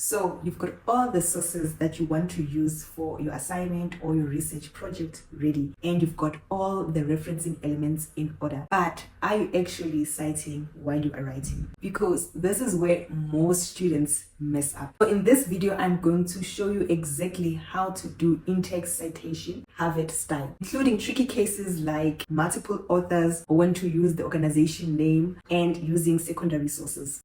So you've got all the sources that you want to use for your assignment or your research project ready, and you've got all the referencing elements in order. But are you actually citing while you are writing? Because this is where most students mess up. So in this video, I'm going to show you exactly how to do in-text citation Harvard style, including tricky cases like multiple authors, or when to use the organization name, and using secondary sources.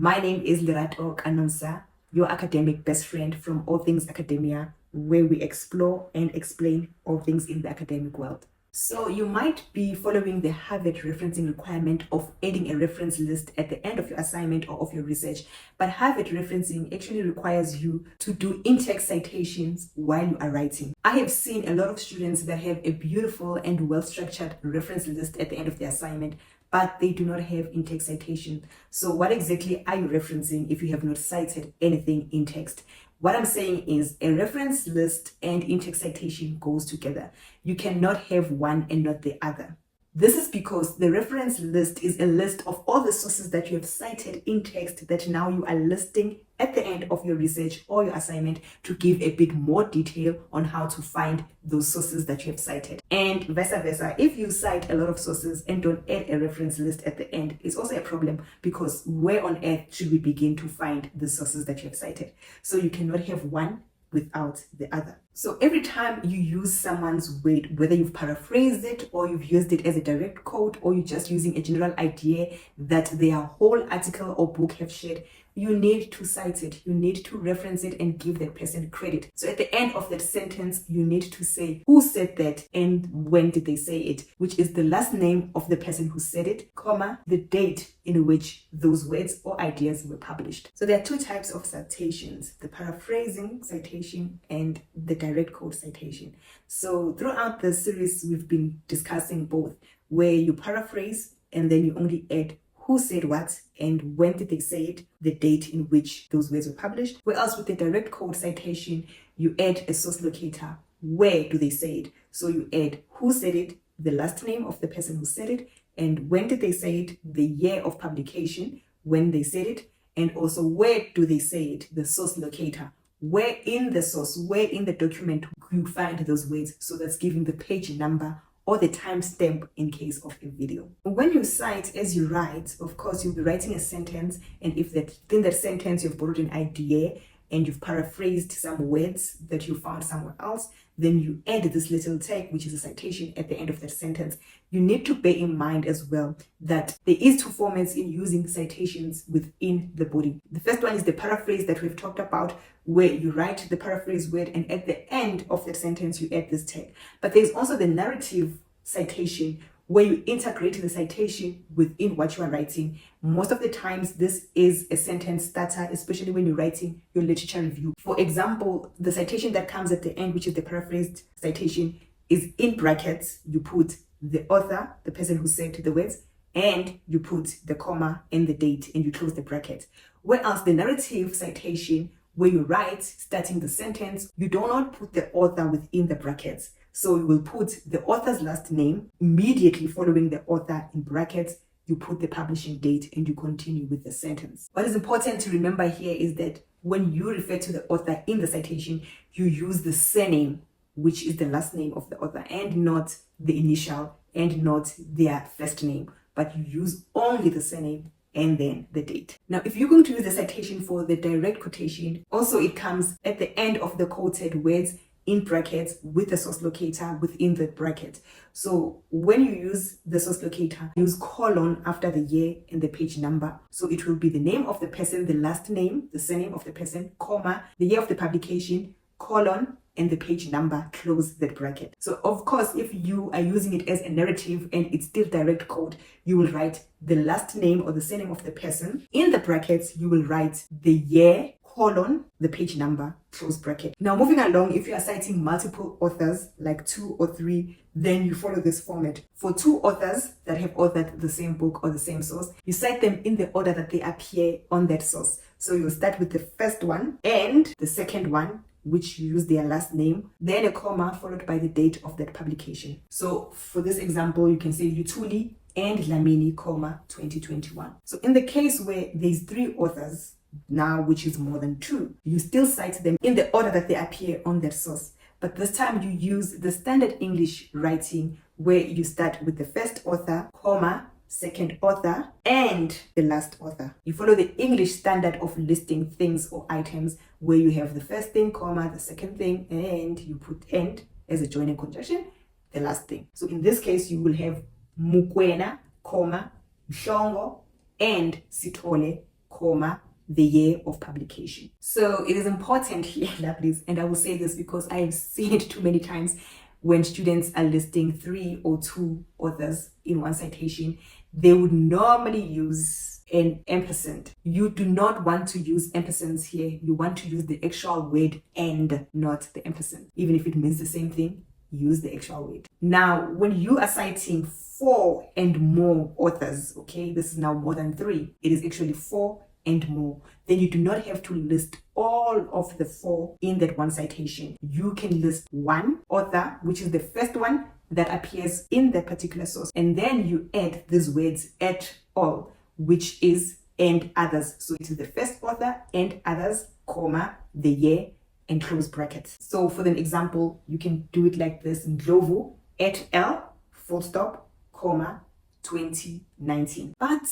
My name is Lerato Kanosa, your academic best friend from All Things Academia, where we explore and explain all things in the academic world. So you might be following the Harvard referencing requirement of adding a reference list at the end of your assignment or of your research, but Harvard referencing actually requires you to do in-text citations while you are writing. I have seen a lot of students that have a beautiful and well-structured reference list at the end of their assignment, but they do not have in-text citation. So what exactly are you referencing if you have not cited anything in text? What I'm saying is a reference list and in-text citation goes together. You cannot have one and not the other. This is because the reference list is a list of all the sources that you have cited in text that now you are listing at the end of your research or your assignment to give a bit more detail on how to find those sources that you have cited. And vice versa, if you cite a lot of sources and don't add a reference list at the end, it's also a problem, because where on earth should we begin to find the sources that you have cited? So you cannot have one without the other. So every time you use someone's word, whether you've paraphrased it or you've used it as a direct quote, or you're just using a general idea that their whole article or book have shared, you need to cite it, you need to reference it and give that person credit. So at the end of that sentence, you need to say who said that and when did they say it, which is the last name of the person who said it, comma, the date in which those words or ideas were published. So there are two types of citations: the paraphrasing citation and the direct quote citation. So throughout the series, we've been discussing both, where you paraphrase and then you only add who said what and when did they say it, the date in which those words were published. Whereas with the direct quote citation, you add a source locator. Where do they say it? So you add who said it, the last name of the person who said it, and when did they say it, the year of publication, when they said it, and also where do they say it, the source locator. Where in the source, where in the document you find those words. So that's giving the page number or the timestamp in case of a video. When you cite as you write, of course, you'll be writing a sentence, and if in that sentence you've borrowed an idea and you've paraphrased some words that you found somewhere else, then you add this little tag, which is a citation, at the end of that sentence. You need to bear in mind as well that there is two formats in using citations within the body. The first one is the paraphrase that we've talked about, where you write the paraphrase word and at the end of that sentence you add this tag. But there's also the narrative citation, where you integrate the citation within what you are writing. Most of the times this is a sentence starter, especially when you're writing your literature review. For example, the citation that comes at the end, which is the paraphrased citation, is in brackets. You put the author, the person who said the words, and you put the comma and the date, and you close the bracket. Whereas the narrative citation, where you write starting the sentence, you do not put the author within the brackets. So you will put the author's last name immediately following the author in brackets. You put the publishing date and you continue with the sentence. What is important to remember here is that when you refer to the author in the citation, you use the surname, which is the last name of the author, and not the initial and not their first name, but you use only the surname and then the date. Now, if you're going to use the citation for the direct quotation, also it comes at the end of the quoted words in brackets with the source locator within the bracket. So when you use the source locator, use colon after the year and the page number. So it will be the name of the person, the last name, the surname of the person, comma, the year of the publication, colon, and the page number, close that bracket. So of course, if you are using it as a narrative and it's still direct quote, you will write the last name or the surname of the person. In the brackets, you will write the year, colon, the page number, close bracket. Now moving along, if you are citing multiple authors, like 2 or 3, then you follow this format. For 2 authors that have authored the same book or the same source, you cite them in the order that they appear on that source. So you'll start with the first one and the second one, which use their last name, then a comma followed by the date of that publication. So for this example, you can say Lutuli and Lamini, comma, 2021. So in the case where there's 3 authors now, which is more than 2, you still cite them in the order that they appear on that source. But this time you use the standard English writing where you start with the first author, comma, second author, and the last author. You follow the English standard of listing things or items where you have the first thing, comma, the second thing, and you put and as a joining conjunction, the last thing. So in this case, you will have Mukwena, comma, Mhlongo, and Sitole, comma, the year of publication. So it is important here, lovelies, and I will say this because I have seen it too many times when students are listing 3 or 2 authors in one citation, they would normally use an ampersand. You do not want to use ampersands here. You want to use the actual word and, not the ampersand. Even if it means the same thing, use the actual word. Now, when you are citing 4 and more authors, okay, this is now more than 3, it is actually 4 and more, then you do not have to list all of the 4 in that one citation. You can list 1 author, which is the first one that appears in that particular source, and then you add these words at all, which is and others. So it is the first author and others, comma, the year, and close brackets. So for an example, you can do it like this: Ndlovu et al, full stop, comma, 2019. But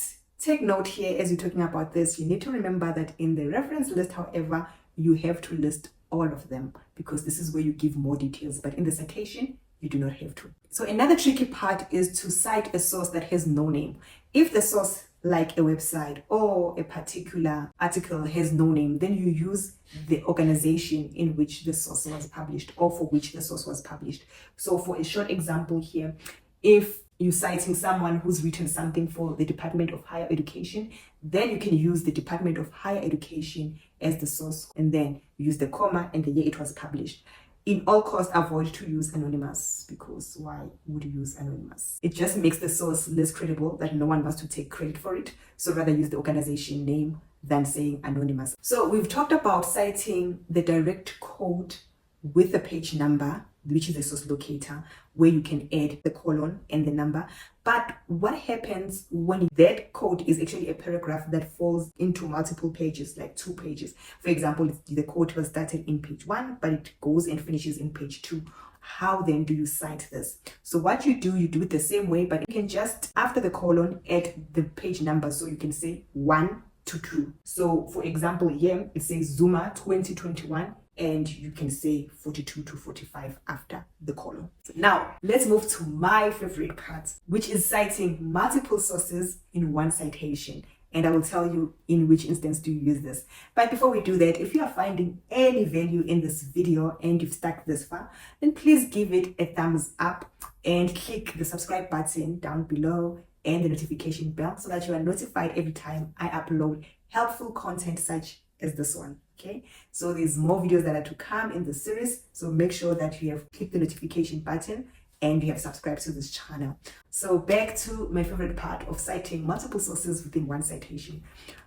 take note here, as you're talking about this, you need to remember that in the reference list, however, you have to list all of them because this is where you give more details. But in the citation, you do not have to. So another tricky part is to cite a source that has no name. If the source, like a website or a particular article, has no name, then you use the organization in which the source was published or for which the source was published. So for a short example here, if you're citing someone who's written something for the Department of Higher Education, then you can use the Department of Higher Education as the source and then use the comma and the year it was published. In all costs, avoid to use anonymous, because why would you use anonymous? It just makes the source less credible, that no one wants to take credit for it. So rather use the organization name than saying anonymous. So we've talked about citing the direct code with the page number, which is the source locator, where you can add the colon and the number. But what happens when that code is actually a paragraph that falls into multiple pages, like 2 pages? For example, the code was started in page 1, but it goes and finishes in page 2. How then do you cite this? So what you do it the same way, but you can just, after the colon, add the page number. So you can say 1 to 2. So for example, here it says Zuma 2021. And you can say 42 to 45 after the colon. So now, let's move to my favorite part, which is citing multiple sources in one citation. And I will tell you in which instance do you use this. But before we do that, if you are finding any value in this video and you've stuck this far, then please give it a thumbs up and click the subscribe button down below and the notification bell so that you are notified every time I upload helpful content such as this one. Okay, so there's more videos that are to come in the series, so make sure that you have clicked the notification button and you have subscribed to this channel. So back to my favorite part of citing multiple sources within one citation.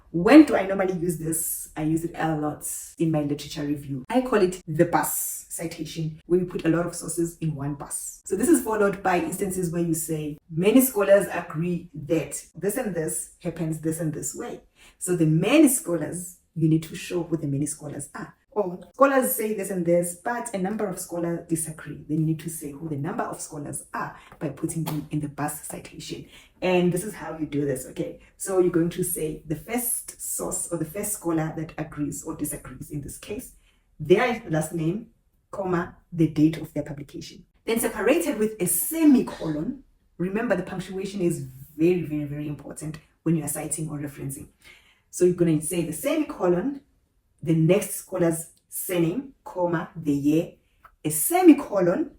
When do I normally use this? I use it a lot in my literature review. I call it the bus citation, where you put a lot of sources in one bus. So this is followed by instances where you say, many scholars agree that this and this happens this and this way. So the many scholars, you need to show who the many scholars are. Or scholars say this and this, but a number of scholars disagree. Then you need to say who the number of scholars are by putting them in the bus citation. And this is how you do this, okay? So you're going to say the first source or the first scholar that agrees or disagrees in this case, their last name, comma, the date of their publication. Then separated with a semicolon. Remember, the punctuation is very, very, very important when you are citing or referencing. So you're going to say the semicolon, the next scholar's surname, comma, the year, a semicolon,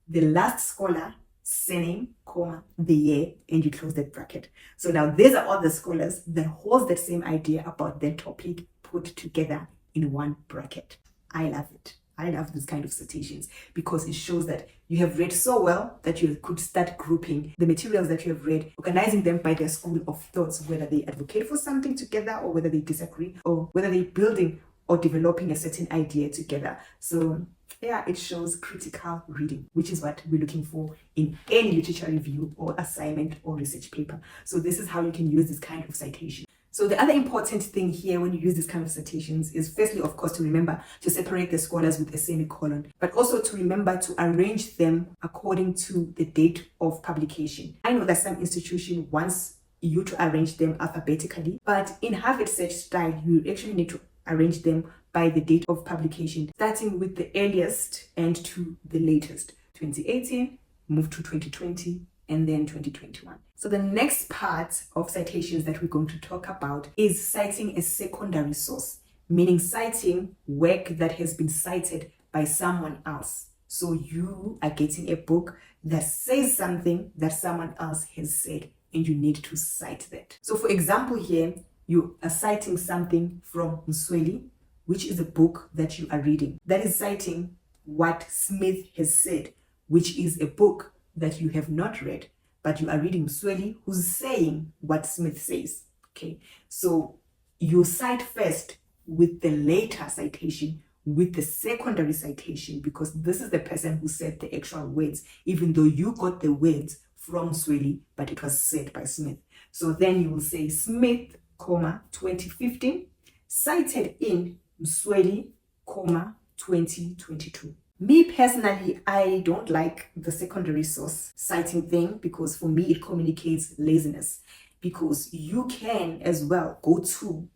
the last scholar, surname, comma, the year, and you close that bracket. So now these are all the scholars that hold that same idea about their topic put together in one bracket. I love it. I love this kind of citations because it shows that you have read so well that you could start grouping the materials that you have read, organizing them by their school of thoughts, whether they advocate for something together or whether they disagree or whether they're building or developing a certain idea together. So yeah, it shows critical reading, which is what we're looking for in any literature review or assignment or research paper. So this is how you can use this kind of citation. So the other important thing here when you use this kind of citations is firstly, of course, to remember to separate the scholars with a semicolon, but also to remember to arrange them according to the date of publication. I know that some institution wants you to arrange them alphabetically, but in Harvard Search style, you actually need to arrange them by the date of publication, starting with the earliest and to the latest. 2018, move to 2020, and then 2021. So the next part of citations that we're going to talk about is citing a secondary source, meaning citing work that has been cited by someone else. So you are getting a book that says something that someone else has said, and you need to cite that. So for example here, you are citing something from Msweli, which is a book that you are reading. That is citing what Smith has said, which is a book that you have not read, but you are reading Msweli, who's saying what Smith says. Okay, so you cite first with the later citation, with the secondary citation, because this is the person who said the actual words, even though you got the words from Msweli, but it was said by Smith. So then you will say Smith, 2015, cited in Msweli, 2022. Me personally, I don't like the secondary source citing thing because for me it communicates laziness, because you can as well go to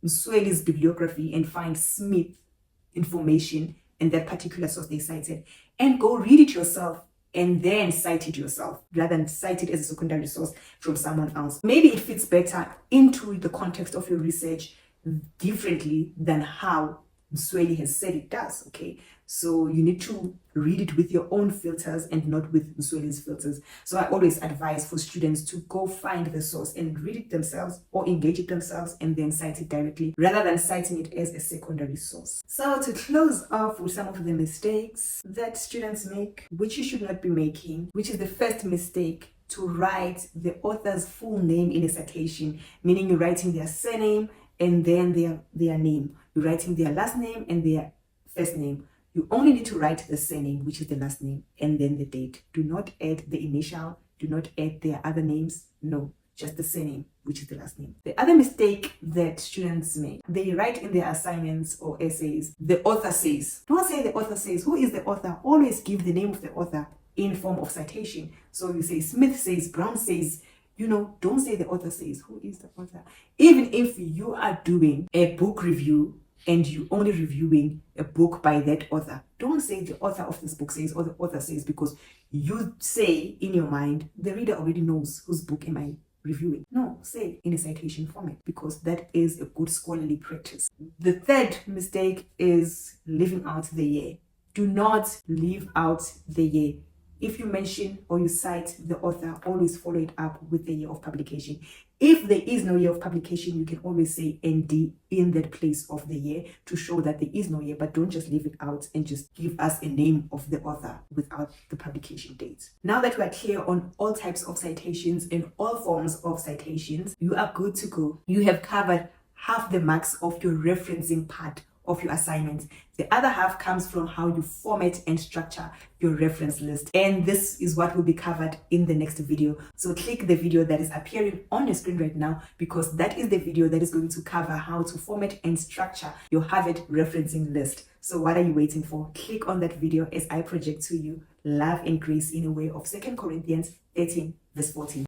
Msweli's bibliography and find Smith information in that particular source they cited and go read it yourself and then cite it yourself rather than cite it as a secondary source from someone else. Maybe it fits better into the context of your research differently than how Msweli has said it does, okay? So you need to read it with your own filters and not with Msweli's filters. So I always advise for students to go find the source and read it themselves or engage it themselves and then cite it directly rather than citing it as a secondary source. So to close off with some of the mistakes that students make, which you should not be making, which is the first mistake, to write the author's full name in a citation, meaning you're writing their surname and then their name. You're writing their last name and their first name. You only need to write the surname, which is the last name, and then the date. Do not add the initial. Do not add their other names. No, just the surname, which is the last name. The other mistake that students make, they write in their assignments or essays, the author says. Don't say the author says. Who is the author? Always give the name of the author in form of citation. So you say Smith says, Brown says, don't say the author says. Who is the author? Even if you are doing a book review and you only reviewing a book by that author, don't say the author of this book says or the author says, because you say in your mind, the reader already knows whose book am I reviewing. No, say in a citation format, because that is a good scholarly practice. The third mistake is leaving out the year. Do not leave out the year. If you mention or you cite the author, always follow it up with the year of publication. If there is no year of publication, you can always say ND in that place of the year to show that there is no year, but don't just leave it out and just give us a name of the author without the publication date. Now that we are clear on all types of citations and all forms of citations, you are good to go. You have covered half the marks of your referencing part of your assignment. The other half comes from how you format and structure your reference list, and this is what will be covered in the next video. So click the video that is appearing on your screen right now, because that is the video that is going to cover how to format and structure your Harvard referencing list. So what are you waiting for? Click on that video as I project to you love and grace in a way of 2 Corinthians 13 verse 14.